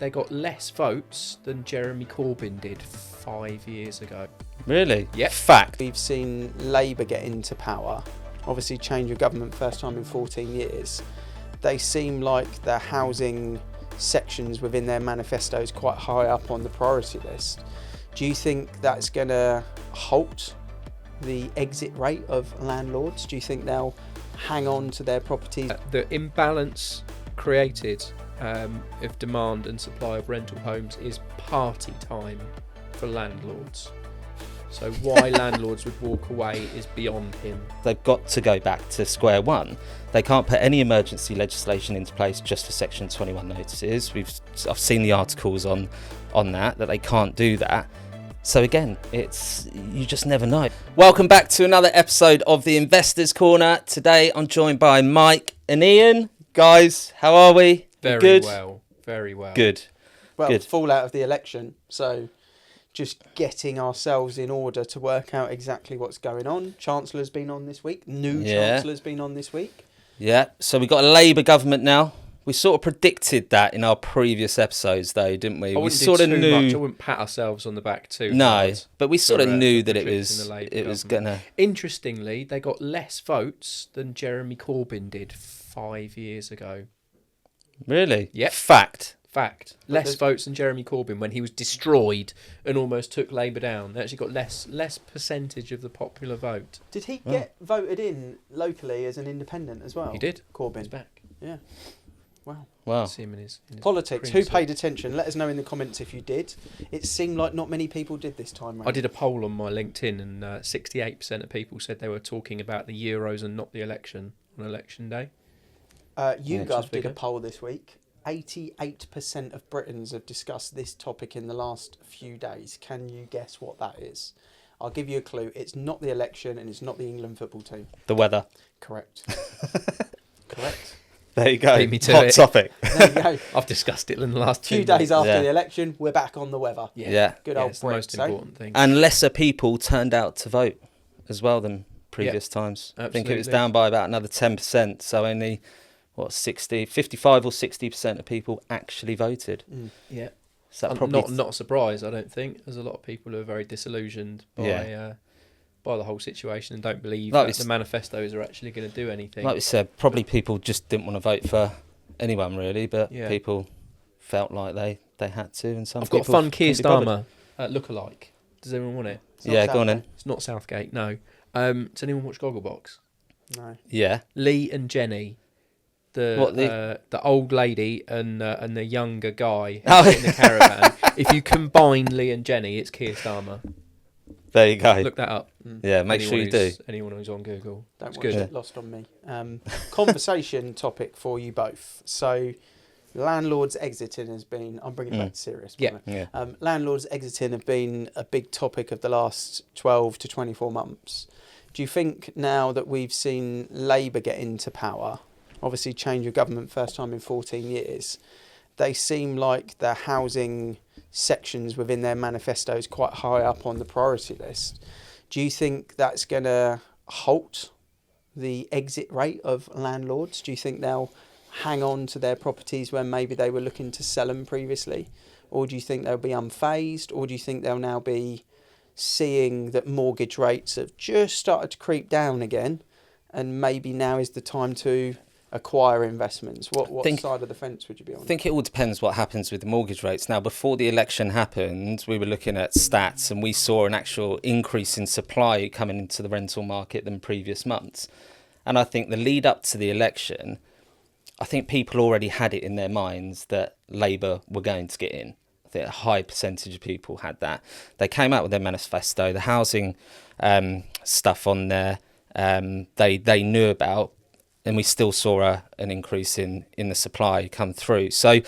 they got less votes than Jeremy Corbyn did 5 years ago. Really? Yep. Fact. We've seen Labour get into power, obviously change of government first time in 14 years. They seem like their housing sections within their manifesto is quite high up on the priority list. Do you think that's going to halt the exit rate of landlords? Do you think they'll hang on to their properties? The imbalance created of demand and supply of rental homes is party time for landlords. So why landlords would walk away is beyond him. They've got to go back to square one. They can't put any emergency legislation into place just for Section 21 notices. I've seen the articles on that they can't do that. So again, you just never know. Welcome back to another episode of the Investors Corner. Today I'm joined by Mike and Ian. Guys, how are we? Very well. Good. Well, Good. fallout of the election, so just getting ourselves in order to work out exactly what's going on. Chancellor's been on this week. Chancellor's been on this week. Yeah, so we've got a Labour government now. We sort of predicted that in our previous episodes, though, didn't we? I wouldn't do too much. I wouldn't pat ourselves on the back too hard. But we sort of knew that it predicting was gonna. Interestingly, they got less votes than Jeremy Corbyn did 5 years ago. Really? Yep. Fact. Less votes than Jeremy Corbyn when he was destroyed and almost took Labour down. They actually got less percentage of the popular vote. Did he get voted in locally as an independent as well? He did. Corbyn. He's back. Yeah. Wow. See him in his Politics. cream Who suit. paid attention? Let us know in the comments if you did. It seemed like not many people did this time round. I did a poll on my LinkedIn and 68% of people said they were talking about the Euros and not the election on election day. YouGov did a poll this week. 88% of Britons have discussed this topic in the last few days. Can you guess what that is? I'll give you a clue. It's not the election and it's not the England football team. The weather. Correct. Correct. There you go. Beat me to Hot it. topic. There you go. I've discussed it in the last 2 Few days after Yeah. the election, we're back on the weather. Yeah. Good old it's the Brits, most eh? important thing. And lesser people turned out to vote as well than previous times. I think it was absolutely. down by about another 10%. So only 55 or 60% of people actually voted. Yeah. So that probably Not a surprise, I don't think. There's a lot of people who are very disillusioned by the whole situation and don't believe that the manifestos are actually going to do anything. like we said, probably people just didn't want to vote for anyone really, but people felt like they had to, and some I've people got a fun Keir couldn't be bothered. Starmer look-alike. Does anyone want it? Yeah, go on then. It's not Southgate, no. Does anyone watch Gogglebox? No. Yeah. Lee and Jenny, the old lady and the younger guy in the caravan. If you combine Lee and Jenny, it's Keir Starmer. There you go. Look that up. Yeah, make sure you do. Anyone who's on Google. Don't It's watch good. it. Lost on me. Conversation topic for you both. So, landlords exiting has been... I'm bringing it back to serious. Yeah. Yeah. Landlords exiting have been a big topic of the last 12 to 24 months. Do you think now that we've seen Labour get into power, obviously change of government first time in 14 years, they seem like their housing sections within their manifesto is quite high up on the priority list. Do you think that's going to halt the exit rate of landlords? Do you think they'll hang on to their properties when maybe they were looking to sell them previously? Or do you think they'll be unfazed? Or do you think they'll now be seeing that mortgage rates have just started to creep down again and maybe now is the time to acquire investments? What side of the fence would you be on? I think it all depends what happens with the mortgage rates. Now, before the election happened, we were looking at stats and we saw an actual increase in supply coming into the rental market than previous months. And I think the lead up to the election, I think people already had it in their minds that Labour were going to get in. I think a high percentage of people had that. They came out with their manifesto, the housing stuff on there, they knew about, and we still saw an increase in the supply come through. So,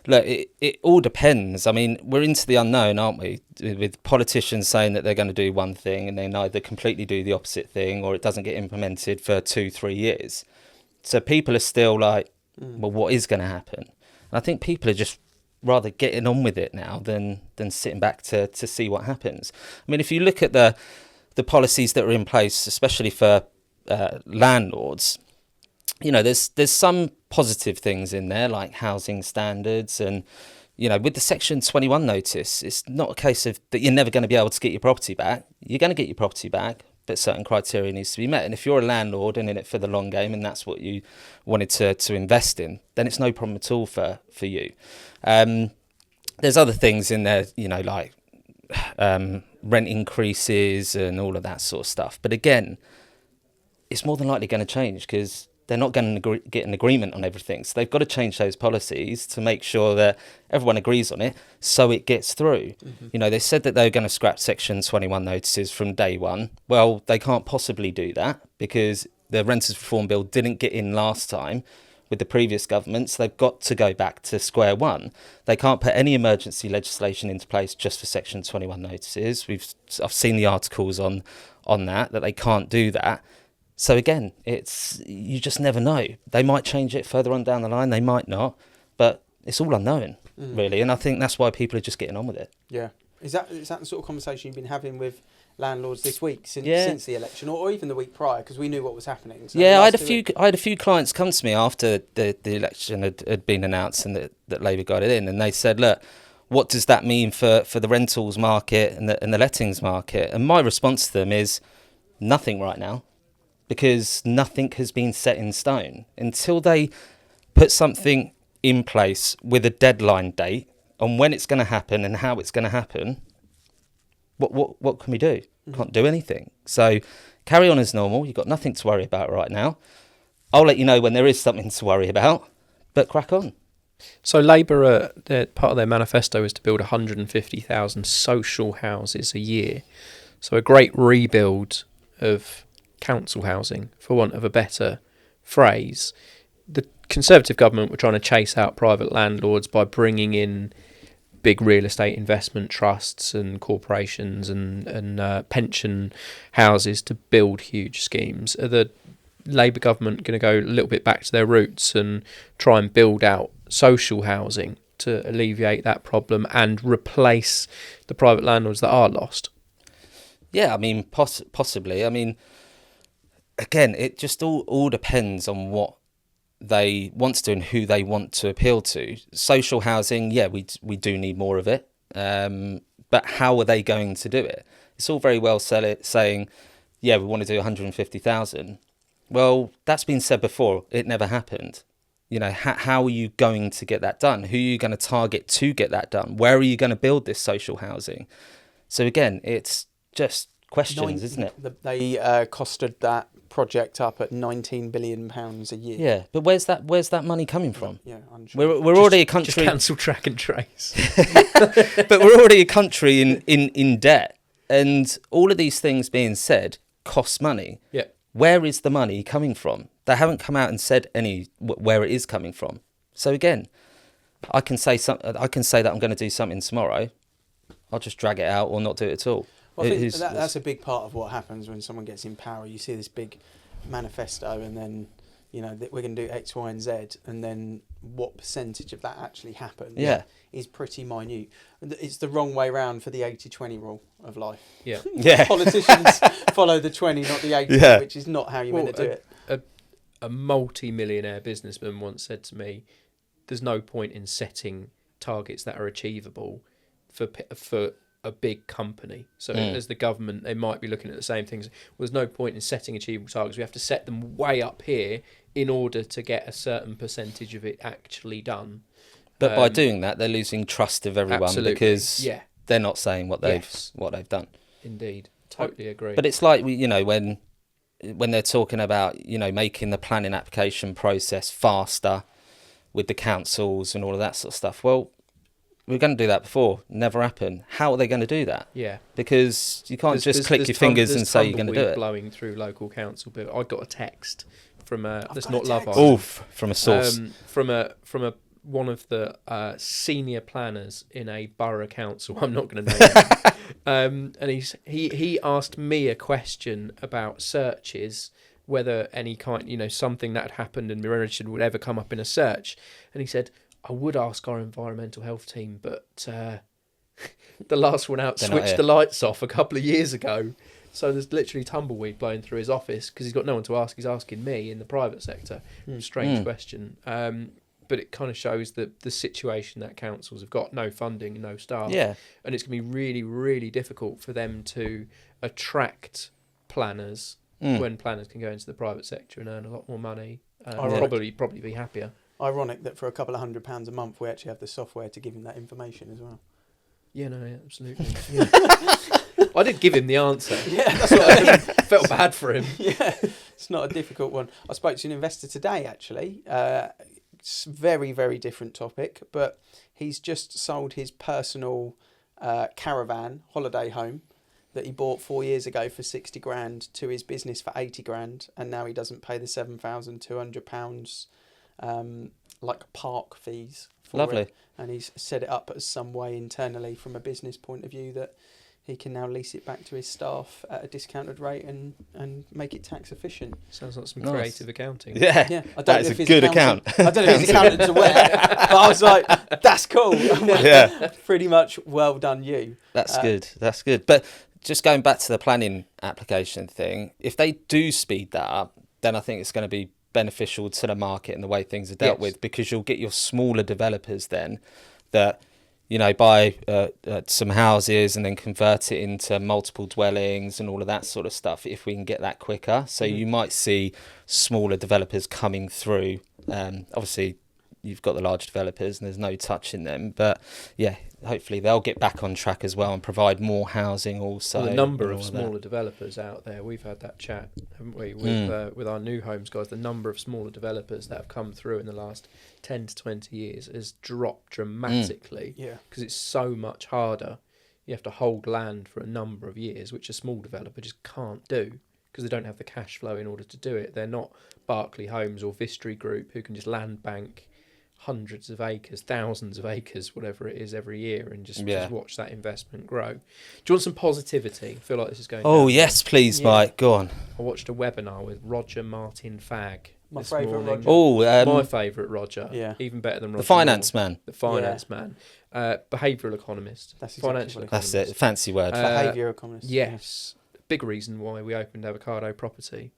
look, it all depends. I mean, we're into the unknown, aren't we? With politicians saying that they're going to do one thing and then either completely do the opposite thing or it doesn't get implemented for 2-3 years. So people are still like, well, what is going to happen? And I think people are just rather getting on with it now than sitting back to see what happens. I mean, if you look at the policies that are in place, especially for landlords, you know, there's some positive things in there, like housing standards and, with the Section 21 notice, it's not a case of that you're never going to be able to get your property back. You're going to get your property back, but certain criteria needs to be met. And if you're a landlord and in it for the long game, and that's what you wanted to invest in, then it's no problem at all for you. There's other things in there, like rent increases and all of that sort of stuff. But again, it's more than likely going to change because they're not going to get an agreement on everything. So they've got to change those policies to make sure that everyone agrees on it so it gets through. Mm-hmm. They said that they were going to scrap Section 21 notices from day one. Well, they can't possibly do that because the Renters Reform Bill didn't get in last time with the previous government, so they've got to go back to square one. They can't put any emergency legislation into place just for Section 21 notices. I've seen the articles on that they can't do that. So again, you just never know. They might change it further on down the line, they might not, but it's all unknown, really. And I think that's why people are just getting on with it. Yeah. Is that the sort of conversation you've been having with landlords this week since the election, or even the week prior, because we knew what was happening? So I had a few clients come to me after the election had been announced and that Labour got it in, and they said, look, what does that mean for the rentals market and the lettings market? And my response to them is nothing right now, because nothing has been set in stone. Until they put something in place with a deadline date on when it's going to happen and how it's going to happen, what can we do? Can't do anything. So carry on as normal. You've got nothing to worry about right now. I'll let you know when there is something to worry about, but crack on. So Labour, part of their manifesto is to build 150,000 social houses a year. So a great rebuild of council housing, for want of a better phrase. The Conservative government were trying to chase out private landlords by bringing in big real estate investment trusts and corporations and pension houses to build huge schemes. Are the Labour government going to go a little bit back to their roots and try and build out social housing to alleviate that problem and replace the private landlords that are lost? Yeah, I mean, possibly. I mean, again, it just all depends on what they want to do and who they want to appeal to. Social housing, yeah, we do need more of it. But how are they going to do it? It's all very well saying, yeah, we want to do 150,000. Well, that's been said before. It never happened. How are you going to get that done? Who are you going to target to get that done? Where are you going to build this social housing? So again, it's just questions, isn't it? They costed that project up at £19 billion a year. Yeah, but where's that money coming from? Yeah, I'm sure. We're already a country. Just cancel track and trace. But we're already a country in debt, and all of these things being said cost money. Yeah. Where is the money coming from? They haven't come out and said where it is coming from. So again, I can say that I'm going to do something tomorrow. I'll just drag it out or not do it at all. Well, I think that's a big part of what happens when someone gets in power. You see this big manifesto, and then we're going to do X, Y, and Z, and then what percentage of that actually happens? Yeah, is pretty minute. It's the wrong way round for the 80-20 rule of life. Yeah, yeah. Politicians follow the 20, not the 80, which is not how you're meant to do it. A multi-millionaire businessman once said to me, "There's no point in setting targets that are achievable for a big company." So as the government, they might be looking at the same things. Well, there's no point in setting achievable targets. We have to set them way up here in order to get a certain percentage of it actually done. But by doing that, they're losing trust of everyone. Absolutely. Because they're not saying what they've done. Indeed, totally agree. But it's like when they're talking about making the planning application process faster with the councils and all of that sort of stuff. Well, we were going to do that before. Never happened. How are they going to do that? Yeah. Because you can't just click your fingers and say you're going to do it. Blowing through local council bill. I got a text from that's not Love Island. Oof, from a source. From one of the senior planners in a borough council. I'm not going to name him. And he asked me a question about searches, whether any kind, something that had happened and been registered would ever come up in a search. And he said, I would ask our environmental health team, but the last one out switched the lights off a couple of years ago. So there's literally tumbleweed blowing through his office because he's got no one to ask. He's asking me in the private sector. Strange question. but it kind of shows the situation that councils have got: no funding, no staff, Yeah. and it's going to be really, really difficult for them to attract planners when planners can go into the private sector and earn a lot more money. Probably be happier. Ironic that for a couple of £100 a month, we actually have the software to give him that information as well. Yeah, no, yeah, absolutely. Yeah. I did give him the answer. Yeah, that's what I mean. Felt bad for him. Yeah, it's not a difficult one. I spoke to an investor today, actually. It's very, very different topic, but he's just sold his personal caravan holiday home that he bought 4 years ago for 60 grand to his business for 80 grand, and now he doesn't pay the £7,200 like park fees for Lovely. it. And he's set it up as some way internally from a business point of view that he can now lease it back to his staff at a discounted rate and make it tax efficient. Sounds like some Nice. creative accounting. Yeah. Yeah, I don't That know is if a his good accountant- account. I don't know if his accountant's aware, but I was like, that's cool. Yeah. Pretty much well done, you. That's good. That's good. But just going back to the planning application thing, if they do speed that up, then I think it's going to be beneficial to the market and the way things are dealt Yes. with, because you'll get your smaller developers then that, you know, buy some houses and then convert it into multiple dwellings and all of that sort of stuff, if we can get that quicker. So you might see smaller developers coming through. Obviously, you've got the large developers and there's no touching them. But, yeah, hopefully they'll get back on track as well and provide more housing also. Well, the number and of all smaller that. developers out there, we've had that chat, haven't we, with our new homes guys. The number of smaller developers that have come through in the last 10 to 20 years has dropped dramatically. Yeah. Because it's so much harder. You have to hold land for a number of years, which a small developer just can't do because they don't have the cash flow in order to do it. They're not Berkeley Homes or Vistry Group who can just land bank hundreds of acres, thousands of acres, whatever it is, every year and just watch that investment grow. Do you want some positivity? I feel like this is going Oh, down. yes, please, Yeah. Mike. Go on. I watched a webinar with Roger Martin Fagg My this favourite morning. Roger. Oh, My favourite Roger. Yeah. Even better than Roger the finance Moore. man. The finance man. Behavioural economist. That's exactly Financial what it That's economist. it. Fancy word. Behaviour economist. Yes. Big reason why we opened Avocado Property,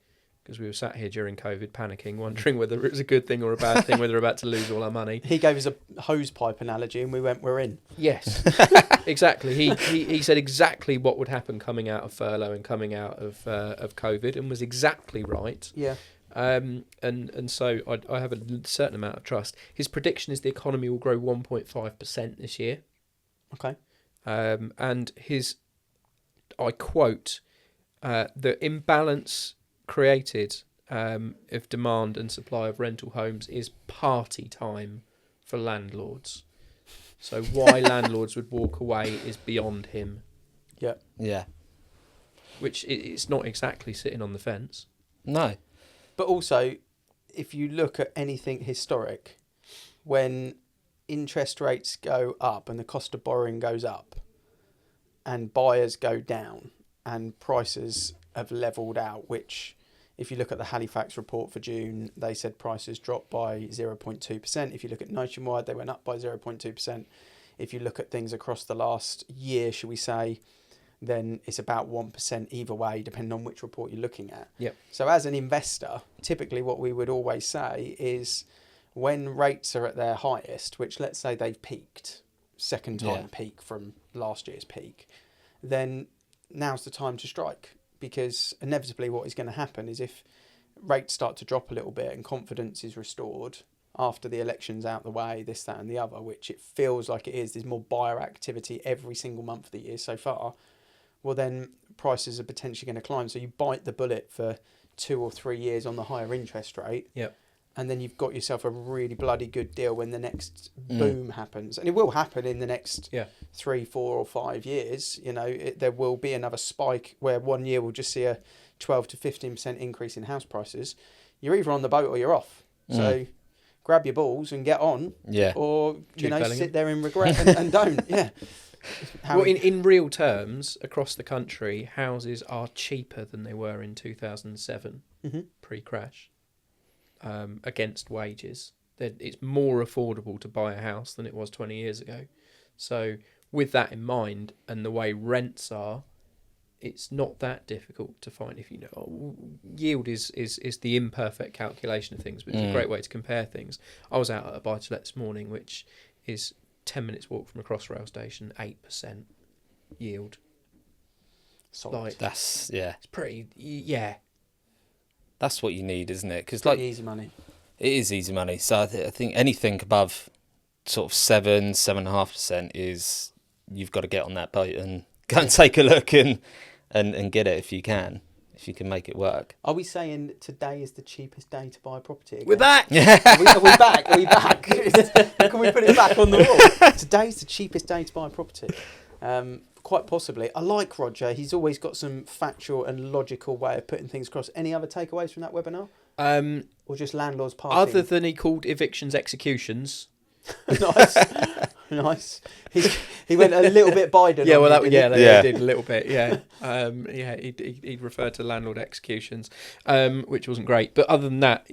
because we were sat here during COVID panicking, wondering whether it was a good thing or a bad thing, whether we're about to lose all our money. He gave us a hose pipe analogy and we went, we're in. Yes, exactly. He said exactly what would happen coming out of furlough and coming out of COVID, and was exactly right. Yeah. And so I have a certain amount of trust. His prediction is the economy will grow 1.5% this year. Okay. And I quote, the imbalance created of demand and supply of rental homes is party time for landlords. So why landlords would walk away is beyond him, Yeah. Yeah. which it's not exactly sitting on the fence. No. But also, if you look at anything historic, when interest rates go up and the cost of borrowing goes up and buyers go down and prices have levelled out, which if you look at the Halifax report for June, they said prices dropped by 0.2%. If you look at Nationwide, they went up by 0.2%. If you look at things across the last year, should we say, then it's about 1% either way, depending on which report you're looking at. Yep. So as an investor, typically what we would always say is when rates are at their highest, which let's say they've peaked, second time peak from last year's peak, then now's the time to strike, because inevitably what is going to happen is if rates start to drop a little bit and confidence is restored after the election's out the way, this, that and the other, which it feels like it is, there's more buyer activity every single month of the year so far, well then prices are potentially going to climb. So you bite the bullet for 2 or 3 years on the higher interest rate. Yep. And then you've got yourself a really bloody good deal when the next boom happens. And it will happen in the next 3, 4 or 5 years. You know, there will be another spike where 1 year we'll just see a 12 to 15% increase in house prices. You're either on the boat or you're off. So grab your balls and get on. Yeah. Or, Jude Bellingham. sit there in regret and don't. Yeah. Well, in real terms, across the country, houses are cheaper than they were in 2007, pre-crash, against wages. It's more affordable to buy a house than it was 20 years ago. So with that in mind and the way rents are, it's not that difficult to find. If yield is the imperfect calculation of things, but it's a great way to compare things. I was out at a buy-to-let this morning, which is 10 minutes walk from a Crossrail station, 8% yield. Solid. Like, That's it's pretty. Yeah. That's what you need, isn't it? Because Pretty easy money. it is easy money. So I think anything above sort of 7.5% is, you've got to get on that boat and go and take a look and get it if you can make it work. Are we saying today is the cheapest day to buy a property again? We're back. Are we back? Are we back? Can we put it back on the wall? Today's the cheapest day to buy a property. Quite possibly. I like Roger. He's always got some factual and logical way of putting things across. Any other takeaways from that webinar? Or just landlords parking? Other than he called evictions executions. Nice. He went a little bit Biden. Yeah, well, he did a little bit. Yeah, he referred to landlord executions, which wasn't great. But other than that,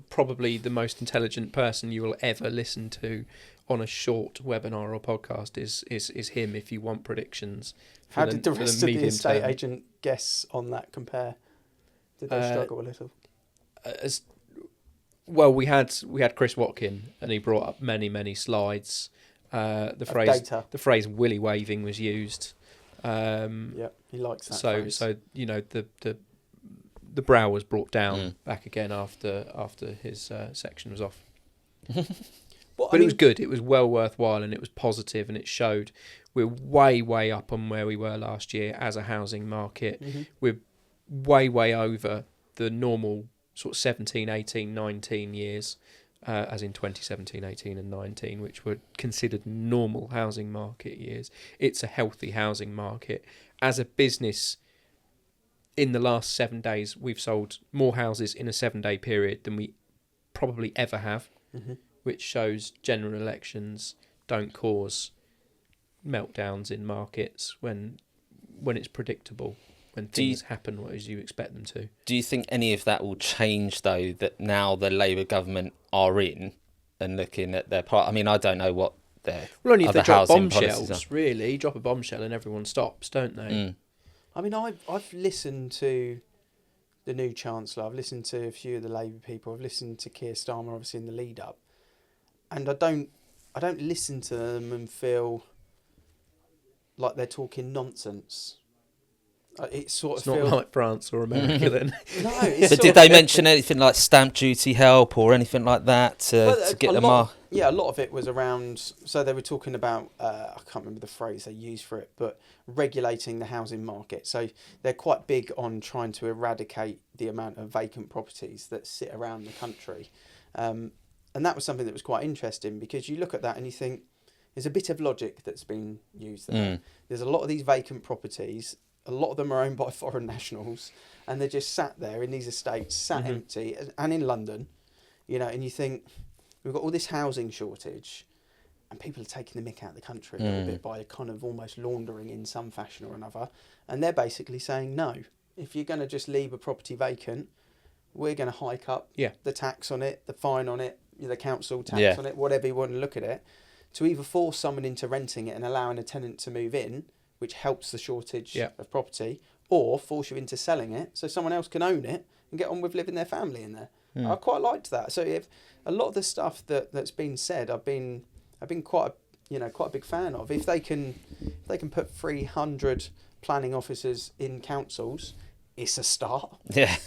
probably the most intelligent person you will ever listen to on a short webinar or podcast is him. If you want predictions, how did the rest of the estate agent guests on that compare? Did they struggle a little? Well, we had Chris Watkin, and he brought up many slides. The phrase "willy waving" was used. Yeah, he likes that. So the brow was brought down back again after his section was off. But it was good. It was well worthwhile, and it was positive, and it showed we're way up on where we were last year as a housing market. Mm-hmm. We're way over the normal sort of 17, 18, 19 years, as in 2017, 18 and 19, which were considered normal housing market years. It's a healthy housing market. As a business, in the last 7 days, we've sold more houses in a 7-day period than we probably ever have, which shows general elections don't cause meltdowns in markets when it's predictable. When things happen as you expect them to. Do you think any of that will change, though, that now the Labour government are in and looking at their part? I mean, I don't know what their only if they drop bombshells, bombshells, really. Drop a bombshell and everyone stops, don't they? I mean, I've listened to the new Chancellor. I've listened to a few of the Labour people. I've listened to Keir Starmer, obviously, in the lead-up. And I don't listen to them and feel like they're talking nonsense. It's not like France or America then. No. But did they mention anything like stamp duty help or anything like that to get them off? Yeah, a lot of it was around. So they were talking about I can't remember the phrase they used for it, but regulating the housing market. So they're quite big on trying to eradicate the amount of vacant properties that sit around the country, and that was something that was quite interesting because you look at that and you think there's a bit of logic that's been used there. There's a lot of these vacant properties. A lot of them are owned by foreign nationals, and they're just sat there in these estates, empty, and in London, and you think, we've got all this housing shortage, and people are taking the mick out of the country a little bit by kind of almost laundering in some fashion or another, and they're basically saying, no, if you're going to just leave a property vacant, we're going to hike up the tax on it, the fine on it, the council tax on it, whatever you want to look at it, to either force someone into renting it and allowing a tenant to move in, which helps the shortage of property, or force you into selling it so someone else can own it and get on with living their family in there. I quite liked that. So if a lot of the stuff that's been said, I've been quite a big fan of. If they can put 300 planning officers in councils, it's a start. Yeah.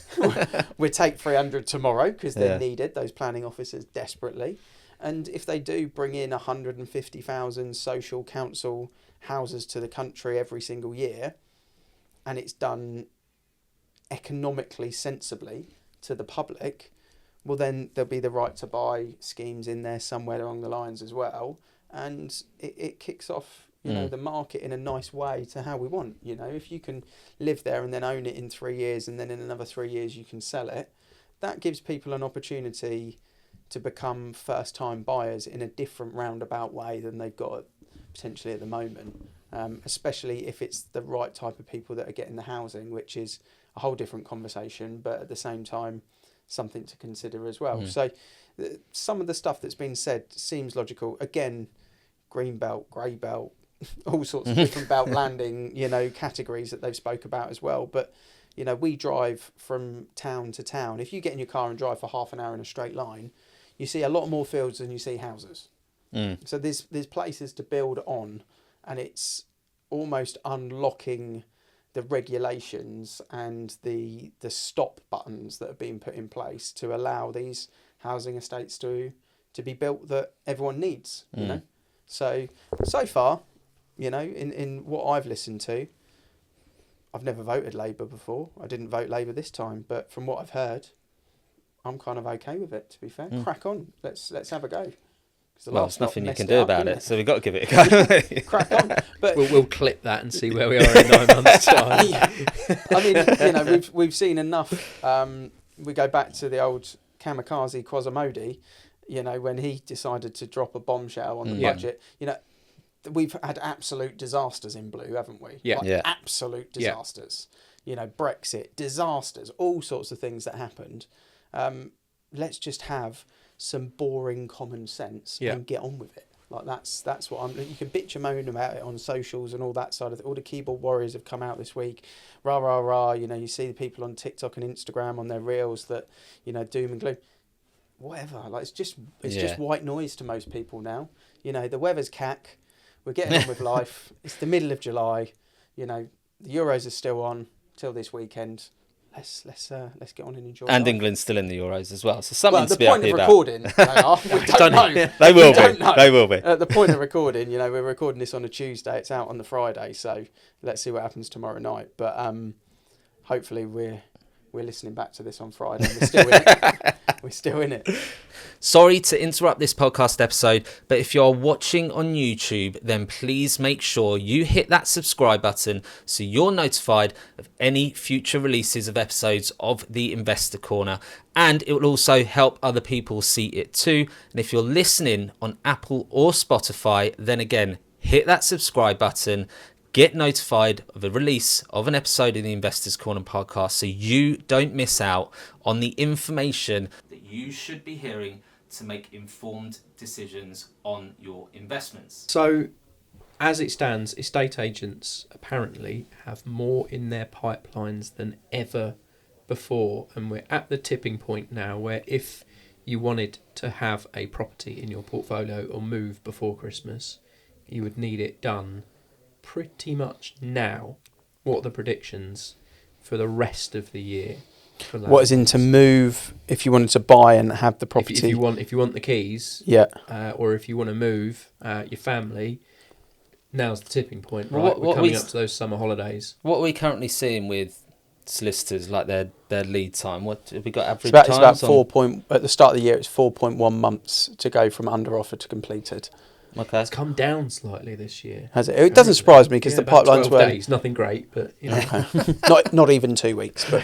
We'll take 300 tomorrow because they're needed, those planning officers, desperately. And if they do bring in 150,000 social council houses to the country every single year, and it's done economically sensibly to the public, well, then there'll be the right to buy schemes in there somewhere along the lines as well, and it kicks off the market in a nice way to how we want. If you can live there and then own it in 3 years, and then in another 3 years you can sell it, that gives people an opportunity to become first-time buyers in a different roundabout way than they've got potentially at the moment, especially if it's the right type of people that are getting the housing, which is a whole different conversation, but at the same time, something to consider as well. So some of the stuff that's been said seems logical. Again, green belt, grey belt, all sorts of different belt landing, categories that they've spoke about as well. But, we drive from town to town. If you get in your car and drive for half an hour in a straight line, you see a lot more fields than you see houses. So there's places to build on, and it's almost unlocking the regulations and the stop buttons that are being put in place to allow these housing estates to be built that everyone needs, So far, in what I've listened to, I've never voted Labour before. I didn't vote Labour this time, but from what I've heard, I'm kind of okay with it, to be fair. Crack on. Let's have a go. Well, there's nothing you can do about it, so we've got to give it a go. Crack on. But we'll clip that and see where we are in 9 months' time. I mean, we've seen enough. We go back to the old kamikaze Quasimodo, when he decided to drop a bombshell on the budget. We've had absolute disasters in blue, haven't we? Absolute disasters. Brexit, disasters, all sorts of things that happened. Let's just have some boring common sense and get on with it. Like that's what I'm. You can bitch and moan about it on socials and all that side of it. All the keyboard warriors have come out this week, rah rah rah. You see the people on TikTok and Instagram on their reels that doom and gloom. Whatever. Like it's just white noise to most people now. The weather's cack. We're getting on with life. It's the middle of July. The Euros are still on till this weekend. Let's get on and enjoy. And life. England's still in the Euros as well, so something to be The happy point of about. recording, we don't know. They will be. They will be. At the point of recording, we're recording this on a Tuesday. It's out on the Friday, so let's see what happens tomorrow night. But hopefully we're listening back to this on Friday. And we're still in it. We're still in it. Sorry to interrupt this podcast episode, but if you're watching on YouTube, then please make sure you hit that subscribe button so you're notified of any future releases of episodes of the Investor Corner. And it will also help other people see it too. And if you're listening on Apple or Spotify, then again, hit that subscribe button. Get notified of the release of an episode of the Investors Corner podcast so you don't miss out on the information that you should be hearing to make informed decisions on your investments. So, as it stands, estate agents apparently have more in their pipelines than ever before, and we're at the tipping point now where if you wanted to have a property in your portfolio or move before Christmas, you would need it done pretty much now. What are the predictions for the rest of the year? What is in to move if you wanted to buy and have the property? If you want the keys, or if you want to move your family, now's the tipping point. Right, we're coming up to those summer holidays. What are we currently seeing with solicitors, like their lead time? What have we got average It's about times? at the start of the year, it's 4.1 months to go from under offer to completed. Okay. It's come down slightly this year. Has it? It doesn't surprise me because the pipelines were days, nothing great, but not even 2 weeks, but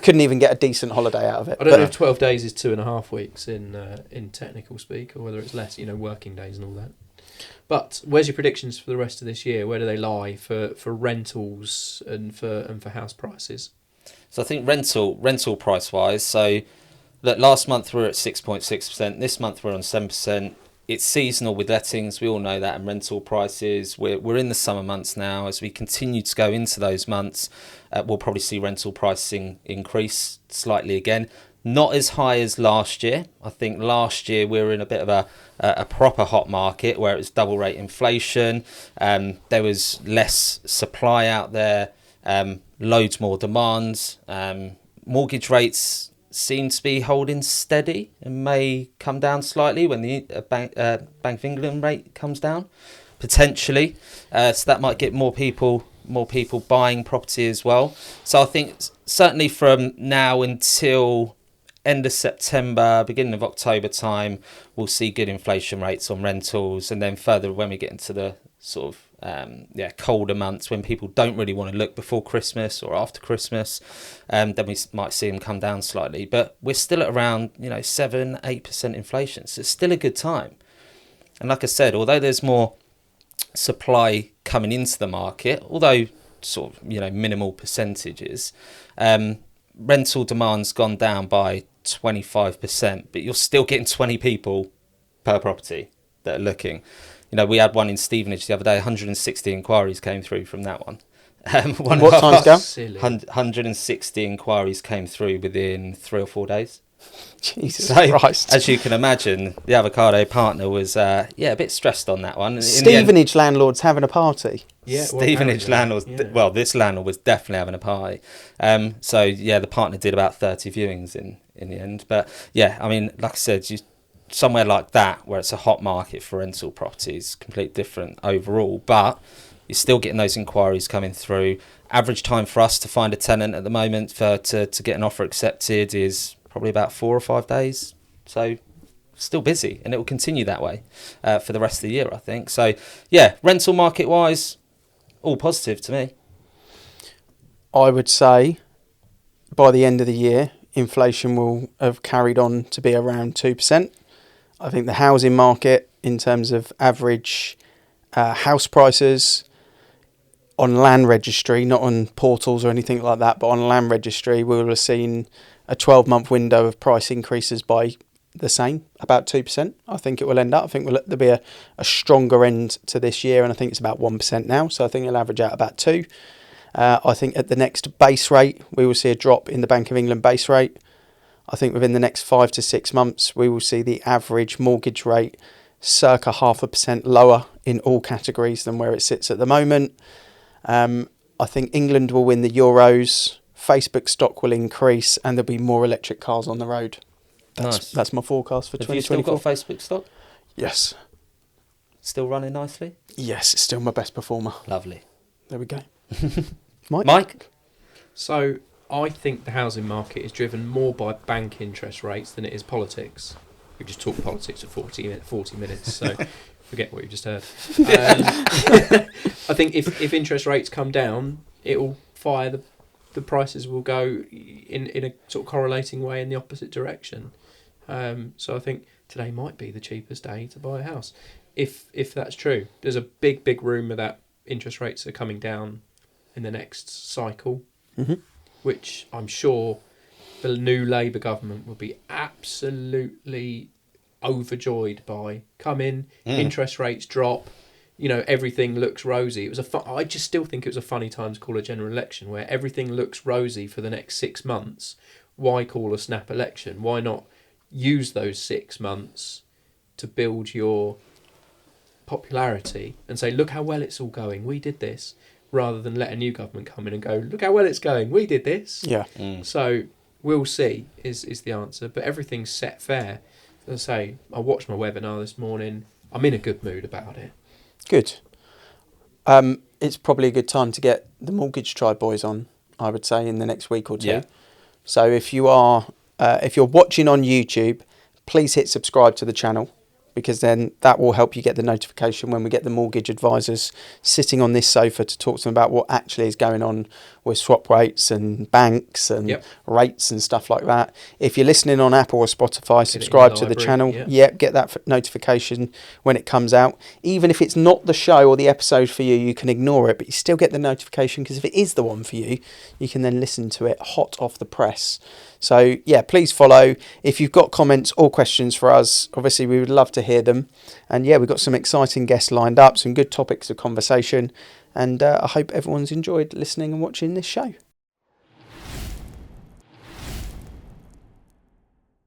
couldn't even get a decent holiday out of it. I don't know if 12 days is 2.5 weeks in technical speak, or whether it's less, working days and all that. But where's your predictions for the rest of this year? Where do they lie for rentals and for house prices? So I think rental price wise, so that last month we were at 6.6%. This month we're on 7%. It's seasonal with lettings, we all know that, and rental prices. We're in the summer months now. As we continue to go into those months, we'll probably see rental pricing increase slightly again. Not as high as last year. I think last year we were in a bit of a proper hot market where it was double rate inflation. There was less supply out there, loads more demands. Mortgage rates seem to be holding steady and may come down slightly when the Bank of England rate comes down, potentially. So that might get more people buying property as well. So I think certainly from now until end of September, beginning of October time, we'll see good inflation rates on rentals, and then further when we get into the sort of colder months when people don't really want to look before Christmas or after Christmas, then we might see them come down slightly. But we're still at around 7-8% inflation, so it's still a good time. And like I said, although there's more supply coming into the market, although sort of minimal percentages, rental demand's gone down by 25%, but you're still getting 20 people per property that are looking. we had one in Stevenage the other day. 160 inquiries came through from that one. And what timescale? Silly. 160 inquiries came through within 3 or 4 days. Jesus So, Christ. as you can imagine, the avocado partner was a bit stressed on that one. In the end, Stevenage landlords having a party. Yeah, Stevenage apparently, landlords. yeah. This landlord was definitely having a party. The partner did about 30 viewings in the end. But yeah, I mean, like I said, somewhere like that where it's a hot market for rental properties, completely different overall. But you're still getting those inquiries coming through. Average time for us to find a tenant at the moment to get an offer accepted is probably about 4 or 5 days. So still busy, and it will continue that way for the rest of the year, I think. So yeah, rental market wise, all positive to me. I would say by the end of the year, inflation will have carried on to be around 2%. I think the housing market, in terms of average house prices on land registry, not on portals or anything like that, but on land registry, we will have seen a 12-month window of price increases by the same, about 2%. I think it will end up. I think there'll be a stronger end to this year, and I think it's about 1% now. So I think it'll average out about 2%. I think at the next base rate, we will see a drop in the Bank of England base rate. I think within the next 5 to 6 months, we will see the average mortgage rate circa 0.5% lower in all categories than where it sits at the moment. I think England will win the Euros, Facebook stock will increase, and there'll be more electric cars on the road. That's my forecast for 2024. Have you still got Facebook stock? Yes. Still running nicely? Yes, it's still my best performer. Lovely. There we go. Mike? So I think the housing market is driven more by bank interest rates than it is politics. We've just talked politics for 40 minutes, so forget what you just heard. I think if interest rates come down, it will fire the prices will go in a sort of correlating way in the opposite direction. So I think today might be the cheapest day to buy a house. If that's true, there's a big rumour that interest rates are coming down in the next cycle, which I'm sure the new Labour government will be absolutely overjoyed by. Come in, interest rates drop, everything looks rosy. It was I just still think it was a funny time to call a general election where everything looks rosy for the next 6 months. Why call a snap election? Why not use those 6 months to build your popularity and say, look how well it's all going, we did this, rather than let a new government come in and go, look how well it's going, we did this. Yeah. So we'll see is the answer, but everything's set fair. As I say, I watched my webinar this morning. I'm in a good mood about it. Good. It's probably a good time to get the Mortgage Tribe boys on, I would say, in the next week or two. Yeah. So if you're watching on YouTube, please hit subscribe to the channel, because then that will help you get the notification when we get the mortgage advisors sitting on this sofa to talk to them about what actually is going on with swap rates and banks and rates and stuff like that. If you're listening on Apple or Spotify, subscribe to the channel. Get that notification when it comes out. Even if it's not the show or the episode for you, you can ignore it, but you still get the notification, because if it is the one for you, you can then listen to it hot off the press. So yeah, please follow. If you've got comments or questions for us, obviously we would love to hear them. And yeah, we've got some exciting guests lined up, some good topics of conversation. And I hope everyone's enjoyed listening and watching this show.